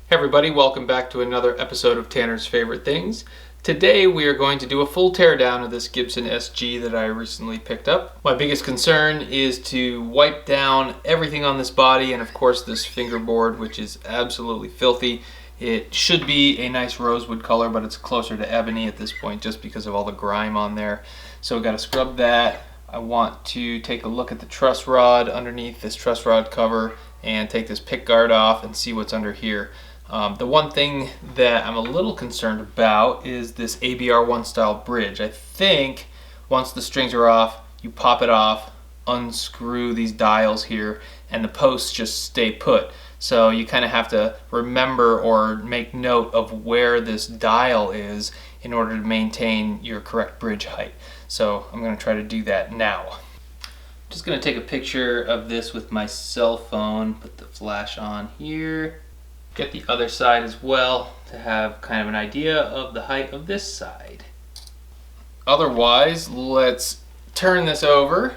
Hey everybody, welcome back to another episode of Tanner's Favorite Things. Today we are going to do a full teardown of this Gibson SG that I recently picked up. My biggest concern is to wipe down everything on this body and of course this fingerboard, which is absolutely filthy. It should be a nice rosewood color, but it's closer to ebony at this point just because of all the grime on there. So we got to scrub that. I want to take a look at the truss rod underneath this truss rod cover and take this pick guard off and see what's under here. The one thing that I'm a little concerned about is this ABR1 style bridge. I think once the strings are off, you pop it off, unscrew these dials here, and the posts just stay put. So you kind of have to remember or make note of where this dial is in order to maintain your correct bridge height. So I'm going to try to do that now. I'm just going to take a picture of this with my cell phone, put the flash on here. Get the other side as well to have kind of an idea of the height of this side. Otherwise, let's turn this over,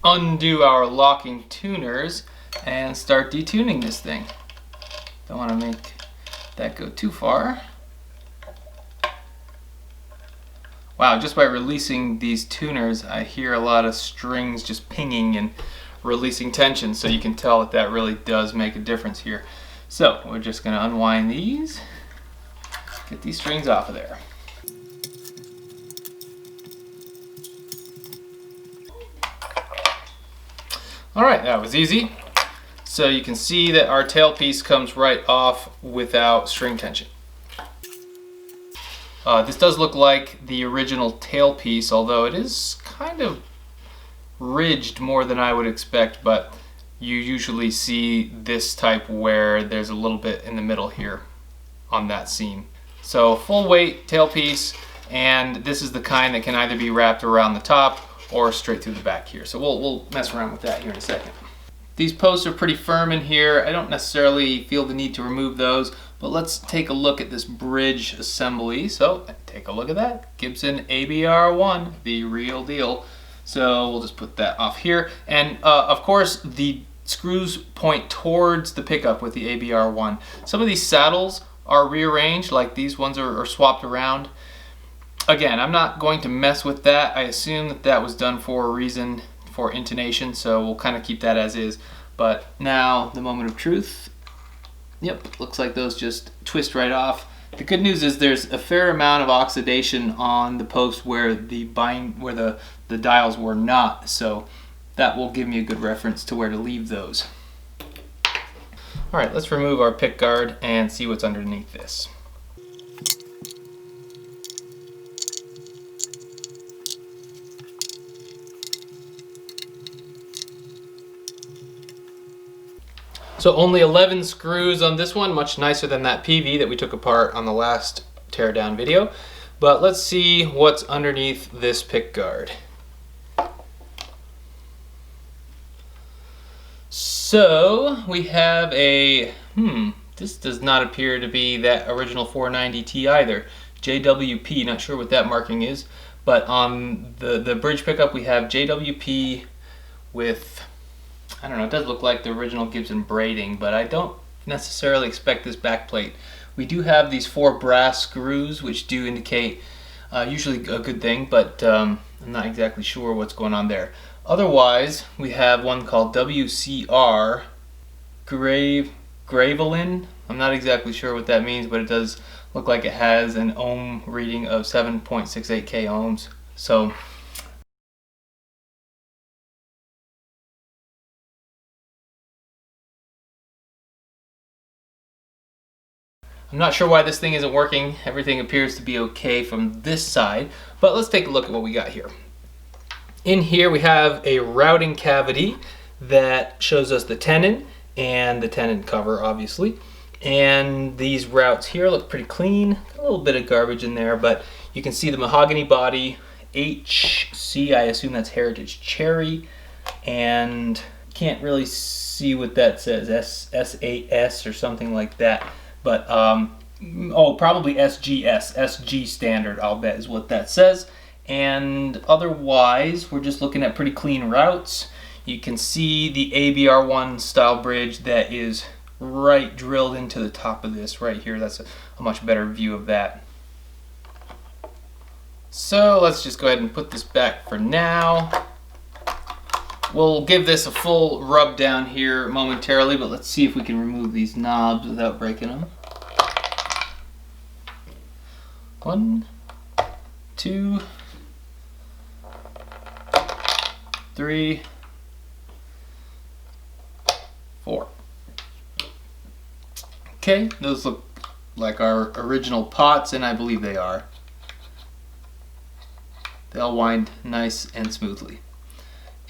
undo our locking tuners, and start detuning this thing. Don't want to make that go too far. Wow, just by releasing these tuners, I hear a lot of strings just pinging and releasing tension, so you can tell that that really does make a difference here. So we're just going to unwind these, get these strings off of there. Alright, that was easy. So you can see that our tailpiece comes right off without string tension. This does look like the original tailpiece, although it is kind of ridged more than I would expect, but you usually see this type where there's a little bit in the middle here on that seam. So full weight tailpiece, and this is the kind that can either be wrapped around the top or straight through the back here. So we'll mess around with that here in a second. These posts are pretty firm in here. I don't necessarily feel the need to remove those, but let's take a look at this bridge assembly. So take a look at that. Gibson ABR1, the real deal. So we'll just put that off here. And of course, the screws point towards the pickup with the ABR1. Some of these saddles are rearranged, like these ones are swapped around. Again, I'm not going to mess with that. I assume that that was done for a reason, for intonation, so we'll kind of keep that as is. But now, the moment of truth. Yep, looks like those just twist right off. The good news is there's a fair amount of oxidation on the post where the dials were not, so that will give me a good reference to where to leave those. Alright, let's remove our pick guard and see what's underneath this. So only 11 screws on this one, much nicer than that PV that we took apart on the last teardown video. But let's see what's underneath this pick guard. So we have a, this does not appear to be that original 490T either. JWP, not sure what that marking is, but on the bridge pickup we have JWP with, I don't know, it does look like the original Gibson braiding, but I don't necessarily expect this backplate. We do have these 4 brass screws, which do indicate usually a good thing, but I'm not exactly sure what's going on there. Otherwise, we have one called WCR Gravelin. I'm not exactly sure what that means, but it does look like it has an ohm reading of 7.68k ohms. So I'm not sure why this thing isn't working. Everything appears to be okay from this side, but let's take a look at what we got here. In here we have a routing cavity that shows us the tenon and the tenon cover, obviously. And these routes here look pretty clean. A little bit of garbage in there, but you can see the mahogany body, HC, I assume that's Heritage Cherry, and can't really see what that says, SAS or something like that. But, oh, probably SG Standard, I'll bet is what that says. And otherwise, we're just looking at pretty clean routes. You can see the ABR1 style bridge that is right drilled into the top of this right here. That's a much better view of that. So let's just go ahead and put this back for now. We'll give this a full rub down here momentarily, but let's see if we can remove these knobs without breaking them. 1, 2, 3, 4. Okay, those look like our original pots, and I believe they are. They'll wind nice and smoothly.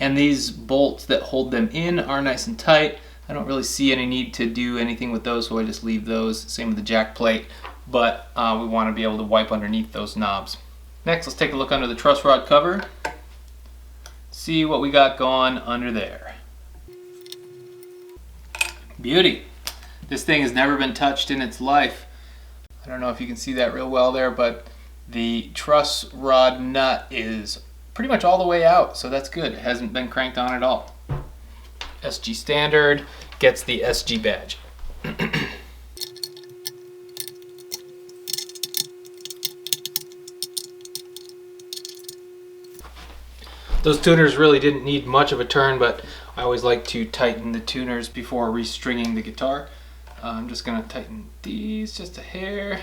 And these bolts that hold them in are nice and tight. I don't really see any need to do anything with those, so I just leave those. Same with the jack plate, but we want to be able to wipe underneath those knobs. Next, let's take a look under the truss rod cover. See what we got going under there. Beauty. This thing has never been touched in its life. I don't know if you can see that real well there, but the truss rod nut is pretty much all the way out, so that's good. It hasn't been cranked on at all. SG Standard gets the SG badge. Those tuners really didn't need much of a turn, but I always like to tighten the tuners before restringing the guitar. I'm just going to tighten these just a hair.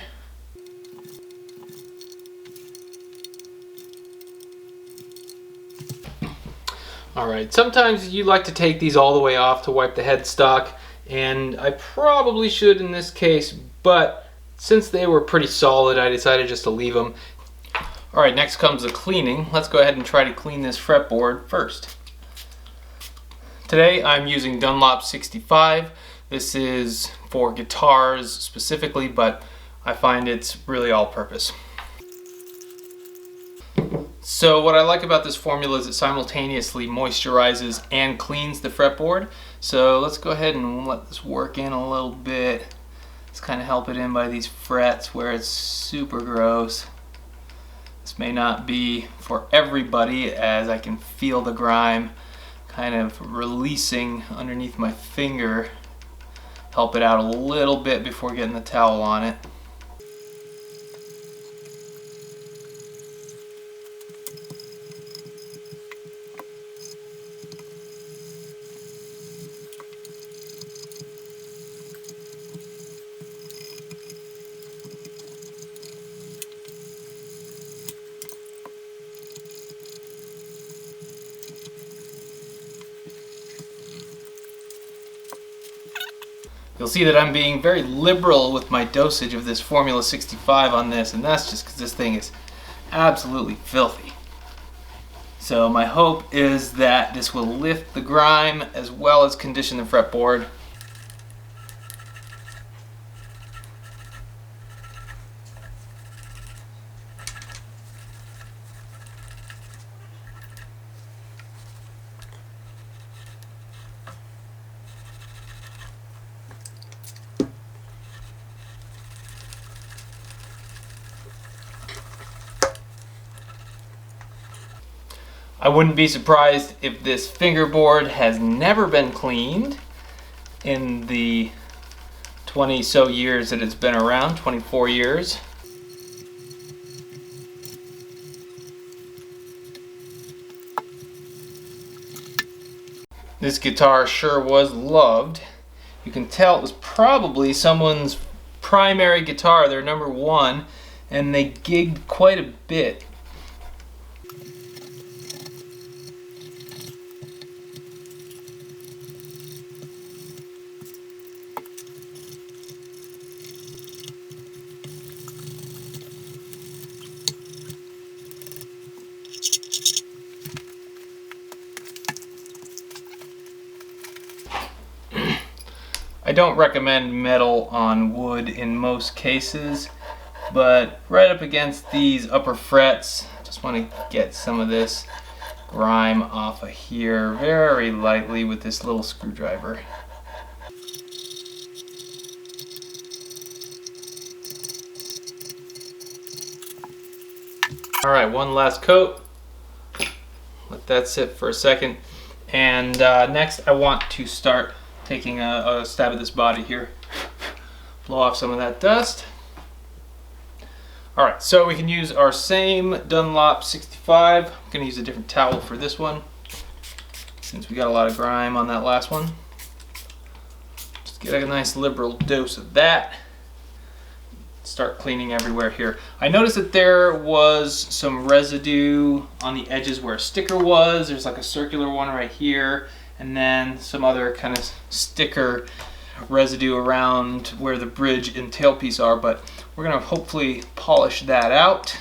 Alright, sometimes you like to take these all the way off to wipe the headstock, and I probably should in this case, but since they were pretty solid, I decided just to leave them. Alright, next comes the cleaning. Let's go ahead and try to clean this fretboard first. Today I'm using Dunlop 65. This is for guitars specifically, but I find it's really all-purpose. So what I like about this formula is it simultaneously moisturizes and cleans the fretboard. So let's go ahead and let this work in a little bit. Let's kind of help it in by these frets where it's super gross. This may not be for everybody, as I can feel the grime kind of releasing underneath my finger. Help it out a little bit before getting the towel on it. You'll see that I'm being very liberal with my dosage of this Formula 65 on this, and that's just because this thing is absolutely filthy. So my hope is that this will lift the grime as well as condition the fretboard. I wouldn't be surprised if this fingerboard has never been cleaned in the 20 so years that it's been around, 24 years. This guitar sure was loved. You can tell it was probably someone's primary guitar, their number one, and they gigged quite a bit. I don't recommend metal on wood in most cases, but right up against these upper frets, just want to get some of this grime off of here very lightly with this little screwdriver. Alright, one last coat. Let that sit for a second. And next I want to start taking a stab at this body here. Blow off some of that dust. Alright, so we can use our same Dunlop 65. I'm going to use a different towel for this one, since we got a lot of grime on that last one. Just get a nice liberal dose of that. Start cleaning everywhere here. I noticed that there was some residue on the edges where a sticker was. There's like a circular one right here, and then some other kind of sticker residue around where the bridge and tailpiece are, but we're going to hopefully polish that out.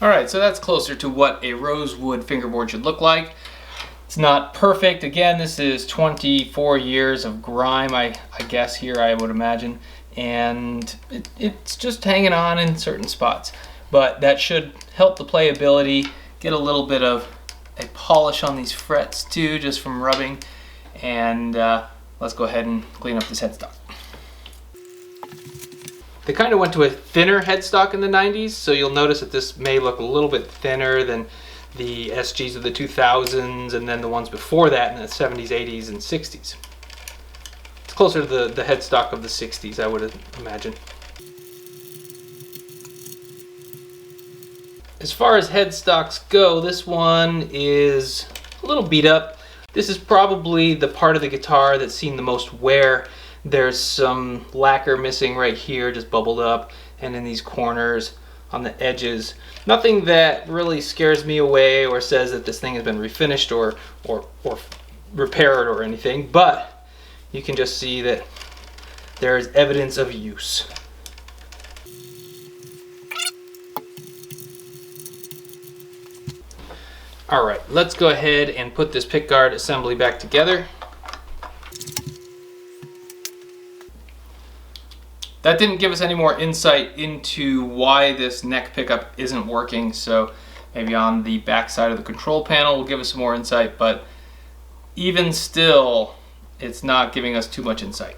Alright, so that's closer to what a rosewood fingerboard should look like. It's not perfect. Again, this is 24 years of grime, I guess here, I would imagine. And it's just hanging on in certain spots. But that should help the playability, get a little bit of a polish on these frets too, just from rubbing. And let's go ahead and clean up this headstock. They kind of went to a thinner headstock in the 90s, so you'll notice that this may look a little bit thinner than the SGs of the 2000s and then the ones before that in the 70s, 80s, and 60s. It's closer to the headstock of the 60s, I would imagine. As far as headstocks go, this one is a little beat up. This is probably the part of the guitar that's seen the most wear. There's some lacquer missing right here, just bubbled up, and in these corners on the edges. Nothing that really scares me away or says that this thing has been refinished or repaired or anything, but you can just see that there is evidence of use. Alright, let's go ahead and put this pickguard assembly back together. That didn't give us any more insight into why this neck pickup isn't working, so maybe on the back side of the control panel will give us some more insight, but even still, it's not giving us too much insight.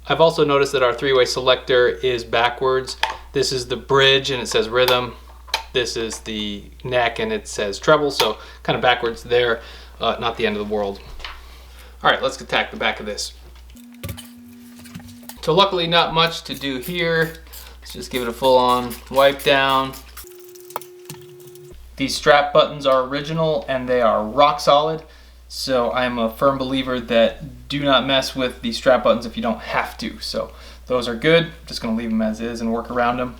I've also noticed that our three-way selector is backwards. This is the bridge and it says rhythm. This is the neck and it says treble, so kind of backwards there, not the end of the world. All right, let's attack the back of this. So luckily not much to do here. Let's just give it a full-on wipe down. These strap buttons are original and they are rock solid. So I'm a firm believer that do not mess with the strap buttons if you don't have to. So those are good. I'm just going to leave them as is and work around them.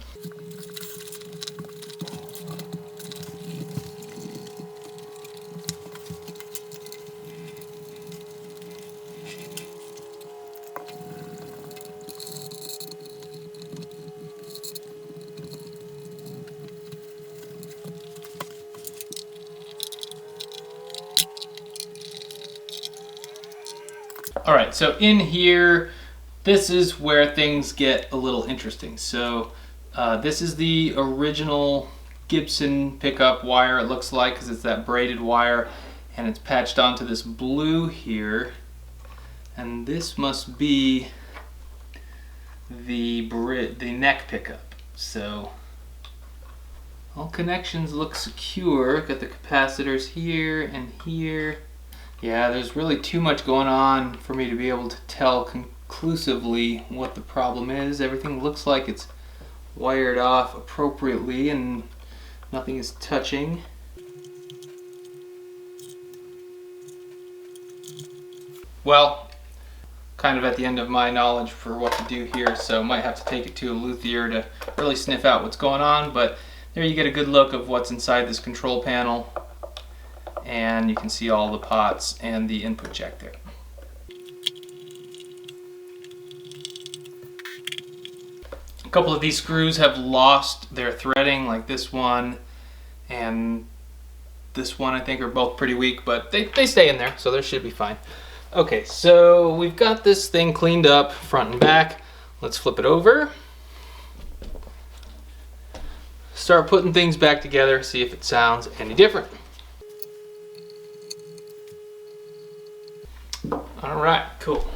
Alright, so in here, this is where things get a little interesting. So this is the original Gibson pickup wire, it looks like, because it's that braided wire, and it's patched onto this blue here. And this must be the neck pickup. So all connections look secure. Got the capacitors here and here. Yeah, there's really too much going on for me to be able to tell conclusively what the problem is. Everything looks like it's wired off appropriately and nothing is touching. Well, kind of at the end of my knowledge for what to do here, so might have to take it to a luthier to really sniff out what's going on, but there you get a good look of what's inside this control panel, and you can see all the pots and the input jack there. A couple of these screws have lost their threading, like this one and this one I think are both pretty weak, but they stay in there, so they should be fine. Okay, so we've got this thing cleaned up front and back. Let's flip it over. Start putting things back together, see if it sounds any different. All right, cool.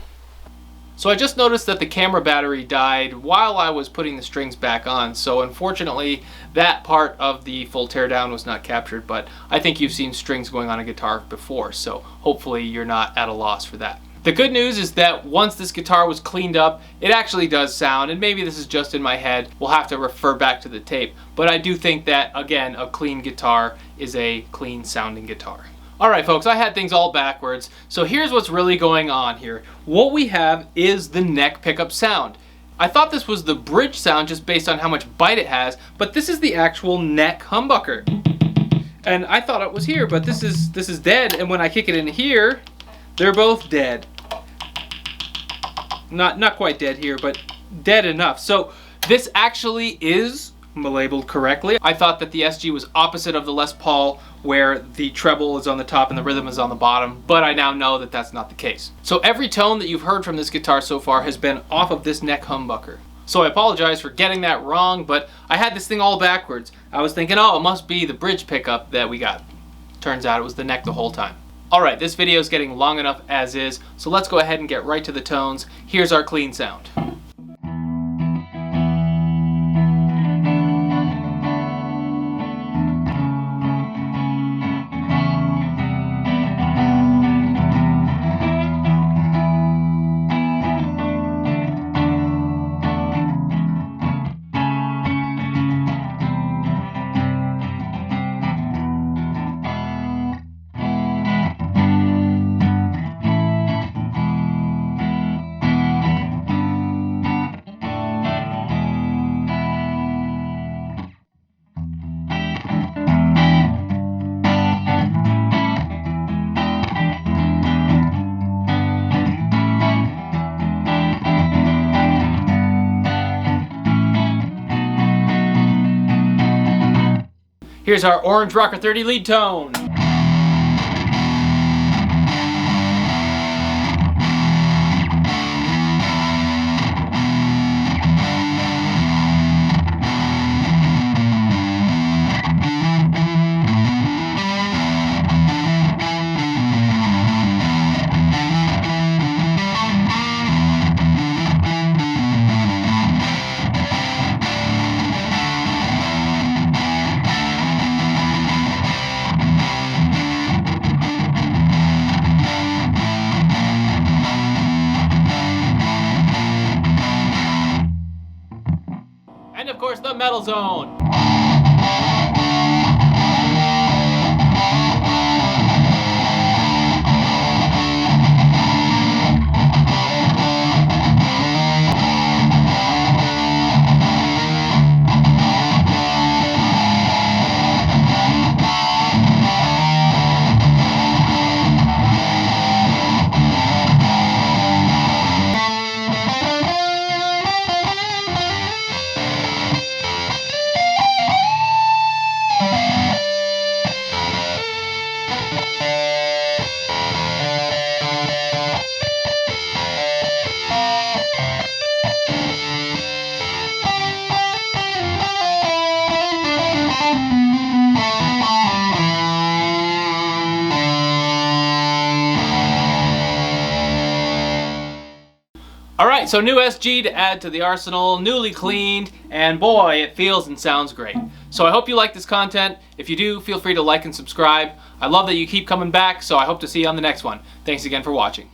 So I just noticed that the camera battery died while I was putting the strings back on, so unfortunately that part of the full teardown was not captured, but I think you've seen strings going on a guitar before, so hopefully you're not at a loss for that. The good news is that once this guitar was cleaned up, it actually does sound, and maybe this is just in my head, we'll have to refer back to the tape, but I do think that, again, a clean guitar is a clean sounding guitar. Alright folks, I had things all backwards, so here's what's really going on here. What we have is the neck pickup sound. I thought this was the bridge sound just based on how much bite it has, but this is the actual neck humbucker. And I thought it was here, but this is dead, and when I kick it in here, they're both dead. Not quite dead here, but dead enough. So this actually is labeled correctly. I thought that the SG was opposite of the Les Paul, where the treble is on the top and the rhythm is on the bottom, but I now know that that's not the case. So every tone that you've heard from this guitar so far has been off of this neck humbucker. So I apologize for getting that wrong, but I had this thing all backwards. I was thinking, oh, it must be the bridge pickup that we got. Turns out it was the neck the whole time. Alright, this video is getting long enough as is, so let's go ahead and get right to the tones. Here's our clean sound. Here's our Orange Rocker 30 lead tone. And of course the metal zone. Alright, so new SG to add to the arsenal, newly cleaned, and boy, it feels and sounds great. So I hope you like this content. If you do, feel free to like and subscribe. I love that you keep coming back, so I hope to see you on the next one. Thanks again for watching.